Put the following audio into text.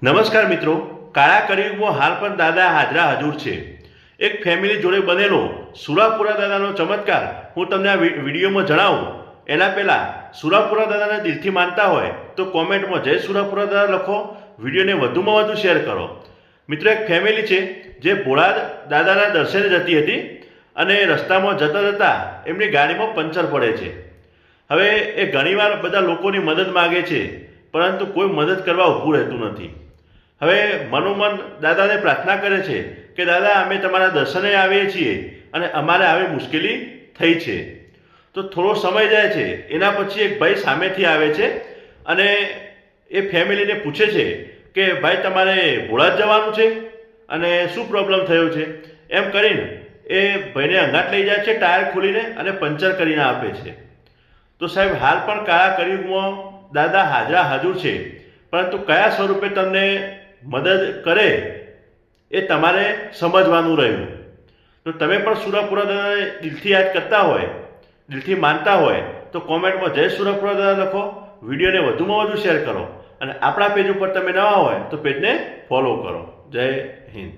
નમસ્કાર મિત્રો, કાળા કળિયુગમાં હાલ પણ દાદા હાજરા હજુર છે. એક ફેમિલી જોડે બનેલો સુરાપુરા દાદાનો ચમત્કાર હું તમને આ વિડીયોમાં જણાવું. એના પહેલાં સુરાપુરા દાદાને દિલથી માનતા હોય તો કોમેન્ટમાં જય સુરાપુરા દાદા લખો. વિડીયોને વધુમાં વધુ શેર કરો. મિત્રો, એક ફેમિલી છે જે ભોળા દાદાના દર્શને જતી હતી અને રસ્તામાં જતા જતા એમની ગાડીમાં પંચર પડે છે. હવે એ ઘણીવાર બધા લોકોની મદદ માગે છે, પરંતુ કોઈ મદદ કરવા ઊભું રહેતું નથી. હવે મનોમન દાદાને પ્રાર્થના કરે છે કે દાદા, અમે તમારા દર્શને આવીએ છીએ અને અમારે આવી મુશ્કેલી થઈ છે. તો થોડો સમય જાય છે. એના પછી એક ભાઈ સામેથી આવે છે અને એ ફેમિલીને પૂછે છે કે ભાઈ, તમારે ભોળા જ જવાનું છે અને શું પ્રોબ્લેમ થયો છે? એમ કરીને એ ભાઈને અંગાટ લઈ જાય છે, ટાયર ખોલીને અને પંચર કરીને આપે છે. તો સાહેબ, હાલ પણ કાળા કળિયુગમાં દાદા હાજરા હાજર છે, પરંતુ કયા સ્વરૂપે તમને મદદ કરે એ તમારે સમજવાનું રહ્યું. તો તમે પણ સુરાપુરા દાદાને દિલથી યાદ કરતા હોય, દિલથી માનતા હોય તો કોમેન્ટમાં જય સુરાપુરા દાદા લખો. વિડીયોને વધુમાં વધુ શેર કરો અને આપણા પેજ ઉપર તમે નવા હોય તો પેજને ફોલો કરો. જય હિન્દ.